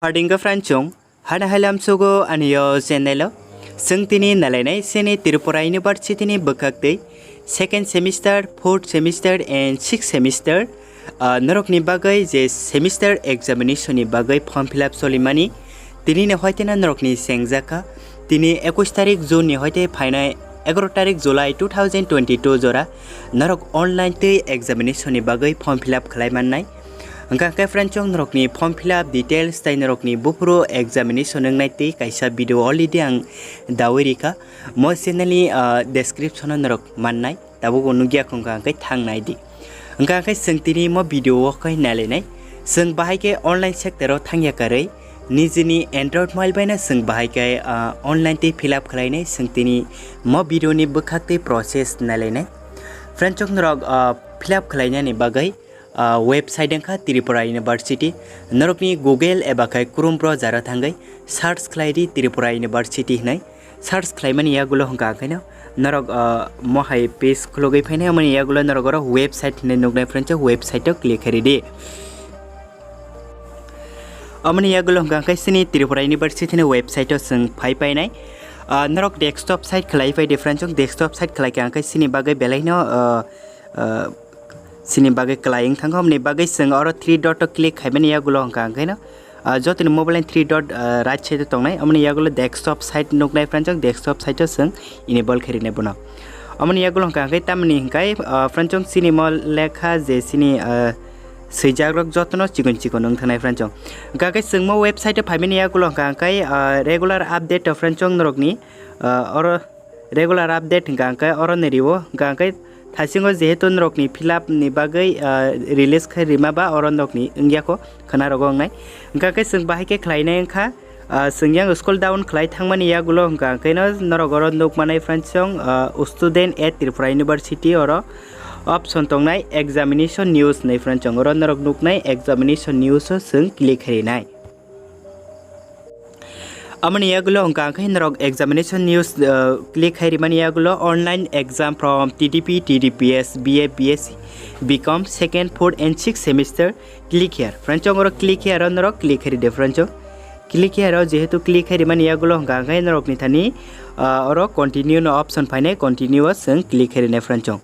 Hardinga Franchong, Hana Halam Sogo and Yo Zenelo, Sungtini Nalene, Seni Tripura University bwkhaktwi, 2nd semester, 4th semester, and 6th semester, Norok ni bagai je semester examination ni bagai form fill up solimani, Tini ne hoite na Norok ni sengjaka, Tini 21 tarik June ni hoite phainai 11 tarik July 2022 jora, Norok online te examination ni bagai form fill up khlai mannai. Angka Franchong Norok ni form fill up details tai Norok ni bupro examination ngai te kaisa video already ang dawirika mo channel ni description Norok mannai tabo gonugya khongka kai thangnai di angka kai sengtini mo video kai nalenai seng bahai ke online sector thangya karai nijini android mobile baina seng bahai ke online te fill up khlainai sengtini mo video ni bwkhaktwi process nalenai Franchong Norok fill up khlaina ni bagai website angka Tripura University Norok ni Google eba kai Chrome browser thangai search khlaidi Tripura University hnai search khlaimani yagulo hangka kaino Norok mohai page khlogai phaina mani yagulo Norok ro website ne nugnai Franchong website to click khari amani yagulo hangka kai sini Tripura University ne website to sing phai painai Norok desktop site khlai pai Franchong desktop site khlai ka kai sini bagai belaino sini bagai klaying thangom ni bagai sing oro 3 dot to click haibani yagulo hangka kaino jotin mobile 3 dot right side tongnai amani yagulo desktop site nugnai Franchong desktop site to sing enable khirine buna amani yagulo hangka kai tamni hangkai Franchong sini mol lekha je sini seijagrok jotno chikon chikon nang thanai Franchong hangka kai sing mo website phaimani yagulo hangka kai regular update of Franchong Norok ni oro regular update hangka kai oro neriwo hangka kai Thasingo jehetu Norok ni fill up ni bagai release khai rima ba oron Norok ni ingyako khana rogong nai hangka kai sing bahai ke khlainai angkha singyang scroll down khlai thangmani yagulo hangka kai no Norok oro nukmanai Franchong student at Tripura University oro option tongnai examination news nei Franchong oro Norok nuknai examination news sing click khrinai amani yagulo hangka kai Norok examination news click hairi mani yagulo online exam from TDP, TDPS, BA, BSc, BCom 2nd, 4th and 6th semester click here Franchong oro click here Norok click hairi de Franchong click here jehetu click hairi mani yagulo hangka kai Norok ni thani oro continue no option phainai continuous sing click hairi ne Franchong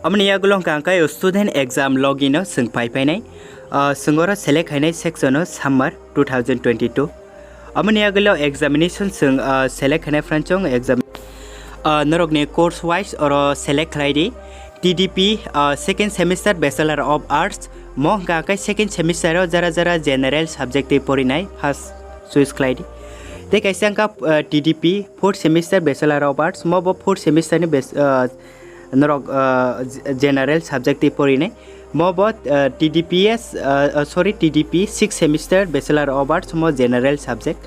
amani yagulo hangka kai student exam login sing painai Sungora select hainai section summer 2022 amani yagulo examination sung select hainai Franchong exam Norok ni course wise or select khlaidi TDP 2nd semester Bachelor of Arts mo hangka kai 2nd semester jara general subject porinai first choice khlaidi te kaisa hangka TDP 4th semester Bachelor of Arts mo bo 4th semester ni Norok general subject porinai mo bot TDPS TDP 6th semester Bachelor of Arts mo general subject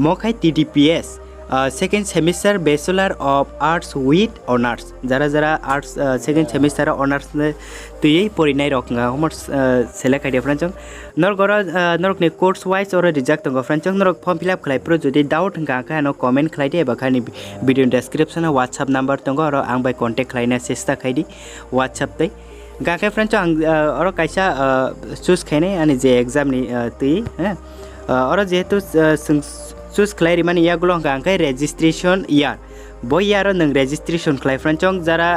mo khai TDPS 2nd semester Bachelor of Arts with honors jara arts 2nd semester honors tui porinai roknga homo select idea Franchong Norok ni course wise or reject ngo Franchong Norok form fill up khlai pro jodi doubt hangka ka no comment khlai de bakhani video description WhatsApp number tongo aro ang bai contact khlaina chesta khaidi WhatsApp tai Gaka Franchong oro kaisa choose khainai ani je exam ni tui oro jehetu choose khlai mani yagulo hangka kai registration year boy year nang registration khlai Franchong jara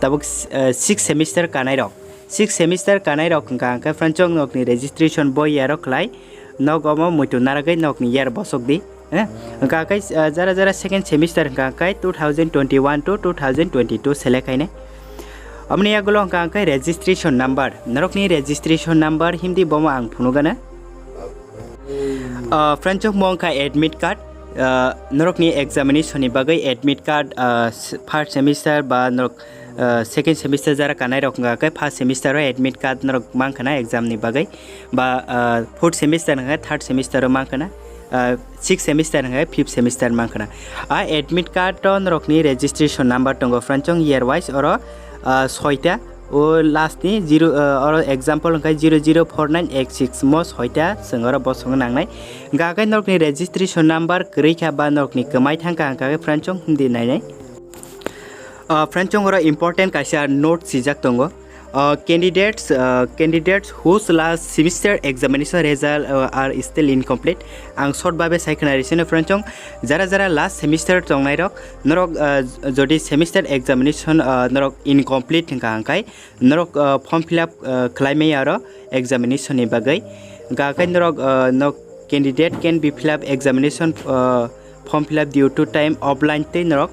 tabuk 6th semester kanai rok 6th semester kanai rok hangka kai Franchong nok ni registration boy year khlai nok omo muitu naragai nok ni year bosok di hangka kai jara 2nd semester hangka kai 2021 to 2022 select khainai amni yagulo hangka kai registration number Norok ni registration number hindi bomo ang phunugana Franchong mo hangka admit card Norok ni examination ni bagai admit card first semester ba Norok 2nd semester jara kanai rok hangka kai first semester ro admit card Norok mangkhana exam ni bagai ba 4th semester hangka 3rd semester ro mangkhana 6th semester hangka 5th semester mangkhana admit card to Norok ni registration number tongo Franchong year wise oro soita o last ni 0 or example hangkai 004986 mo soita sengora bosong nangnai gagai Norok ni registration number krei kha ba Norok ni kemai thangka hangka Franchong hindi nai Franchong ora important kaisa note sijak tongo candidates whose last semester examination result are still incomplete ang short babe saikna resine franchong jara last semester tongnai rok norok jodi semester examination norok incomplete thingka angkai norok form fill up khlaimai aro examination ni bagai ga kai norok candidate can be fill up examination form fill up due to time offline te norok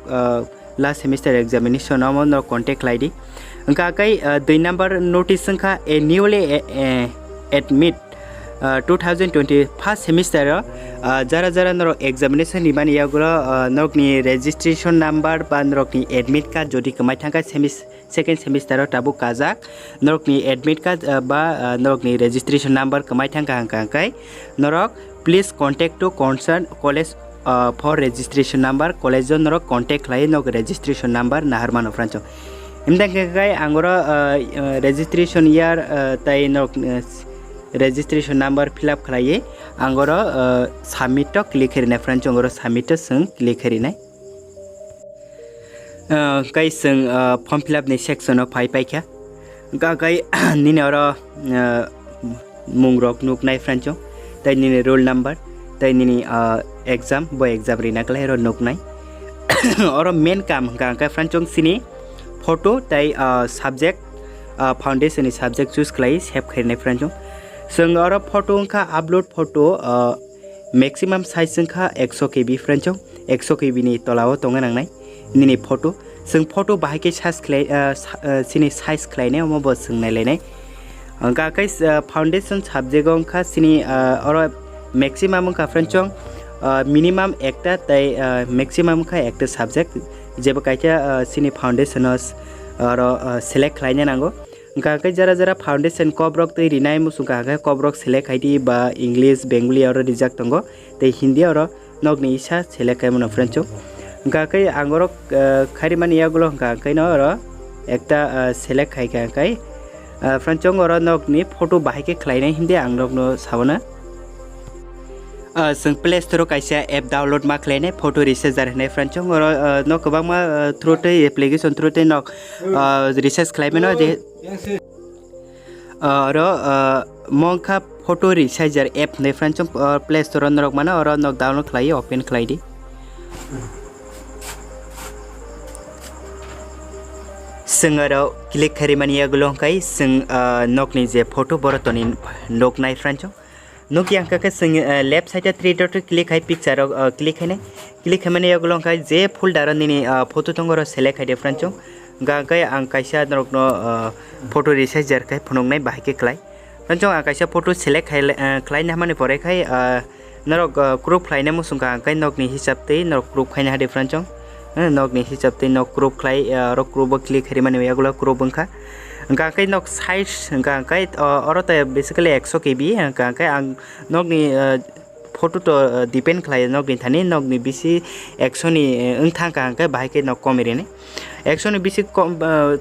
last semester examination amo norok contact lidi angka kai 2 number notice angka a newly admit 2020 first semester jara norok examination ni mani yagulo norok ni registration number ba norok ni admit card jodi kamai thangka second semester tabu kajak norok ni admit card ba norok ni registration number kamai thangka angka kai norok please contact to concerned college for registration number college norok contact lai norok registration number naharmano francho imdang kai angoro registration year tai norok registration number fill up khlaiye angoro submit to click herina francho angoro submit sung click herina kai sung form fill up ni section of pai paikha ga kai nini oro mungrok nuk nai francho tai nini roll number tai nini exam boy exam rina klai ro nuk nai oro main kam ga kai francho sini photo tai subject foundation ni subject choose klai save khairnai francho sung oro photo ka upload photo maximum size ka 100 kb francho 100 kb ni tolao tonga nangnai nini photo sung photo bahai ke size klai sini size klai ne mo bo sung nai lenai ga kai foundation subject ka sini oro maximum ka francho minimum ekta tai maximum ka ekta subject jeba kaita sini foundation oro select khlaina nango ga kai jara foundation kobrok tei rinai musu ga kai kobrok select haidi ba english bengali oro rijak tongo tei hindi oro nogni isa select kai mono francho ga kai angoro khari mani yagulo ga kai no oro ekta select khai ga kai francho oro nogni photo bahai ke khlaina hindi angrokno sabona sung play store kaisa app download ma khlaine photo researcher hne francho oro no kobang ma through te application through te no research khlaimeno je oro monka photo researcher app ne francho play store norok mana oro no download khlai open khlai di sung oro click khari mani yagulo kai sung nokni je photo borotoni nok nai francho nok yang ka sing left side 3 dot click hai picture click hai ne click hai mane yagulo kai je folder ni photo tongoro select hai different chong ga kai ang kaisa norok no photo resizer kai phonong nai bahai ke klai ranchong ang kaisa photo select hai klai na mane pore kai norok group klai na musung ka kai nok ni hisab te norok group khai na different chong nok ni hisab te nok group klai ro group click hai mane yagulo group bangkha ga kai nok size ga kai oro ta basically 100 kb ga kai ang nok ni photo to depend khlai nok ni thani nok ni bisi 100 ni thang ka kai bahai ke nok komire ne 100 ni bisi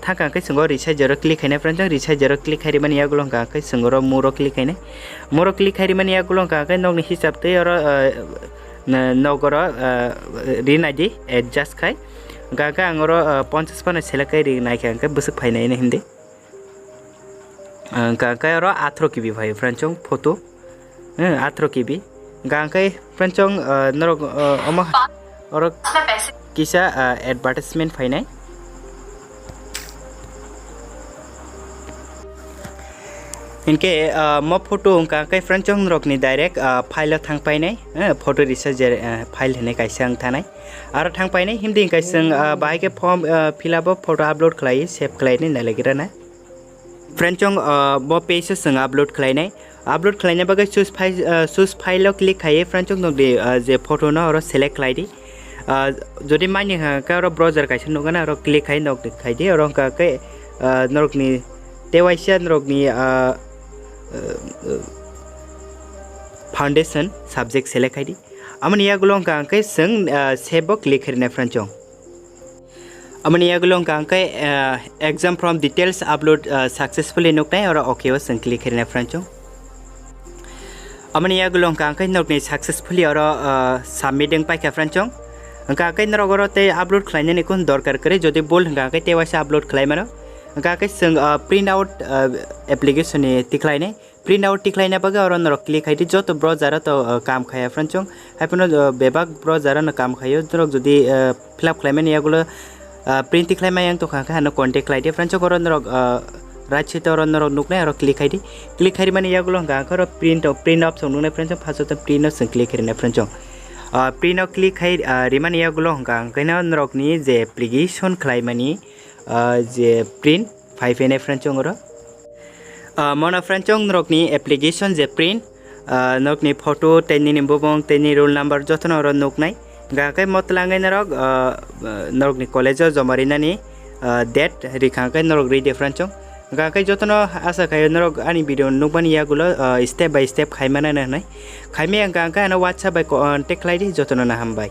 thang ka kai singo resizer click hai ne friend resizer click hai mani yagulo ga kai singo ro muro click hai ne muro click hai mani yagulo ga kai nok ni hisab te oro nogoro rina di adjust khai ga kai angoro 50 pana select kai ri nai kai busuk phai nai ne hindi gangkai oro 18 kb bhai franchong photo 18 kb gangkai franchong norok oma oro kisa advertisement phainai इनके म photo गangkai franchong norok ni direct file thang painai photo researcher file hene kaisang thanai aro thang painai hindi kaisang bahai ke form fill up photo upload khlai save khlai ni nalagira na franchong bo page sung upload khlainai upload khlaina bagai choose file click khai franchong nok de je photo no oro select khlai di jodi mani ka oro browser kaisa nogana oro click khai nok de khai di oro ka kai norok ni tewaisa norok ni foundation subject select khai di amani yagulo ka kai sung save click herina franchong amani yagulo ka kai exam from details upload successfully noknai ora okay was click herina franchong amani yagulo ka kai noknai successfully ora submitting pai ka franchong ka kai norogoro te upload khlaina ni kon dorkar kare jodi bol ka kai te wasa upload khlai mano गाके जों print out एप्लिकेशननि तिख्लायनाय print out तिख्लायना बागे और नरक click हाइदि जत browser तो काम खाया फ्रेंचों हाइपनो बेबाक browser न काम खायो नरक जुदि फिलअप खालामनाय यागुलो प्रिन्ट तिख्लायनाय आं तो खाखा हानो कन्टेक्ट लाइदे फ्रेंचों और नरक राइट साइड और नरक नुकनाय और क्लिक हाइदि माने यागुलो गाखर प्रिन्ट ऑप्शन नुनाय फ्रेंचों फार्स्ट प्रिन्ट जों क्लिक हाइना फ्रेंचों प्रिन्ट क्लिक हाइ रिमाने यागुलो गांखैना नरकनि जे एप्लिकेशन खालामनायनि जे प्रिन्ट फाइव एन फ्रेंचों और मना फ्रेंचों नरकनि एप्लिकेशन जे प्रिन्ट नरकनि फोटो तेनि निम्बोबों तेनि रोल नंबर जतन और नुकनाय गाके मतलांगै नरक नरकनि कलेजाव जमारिनानि डेट रिखांखै नरक रिदे फ्रेंचों गाके जतन आशा खायो नरक आनि भिडिअ नुकबानि यागुलो स्टेप बाय स्टेप खायमाना नाय खायमे गांका वाट्सएप बाय कन्टेक्ट लाइदि जतन ना हामबाय।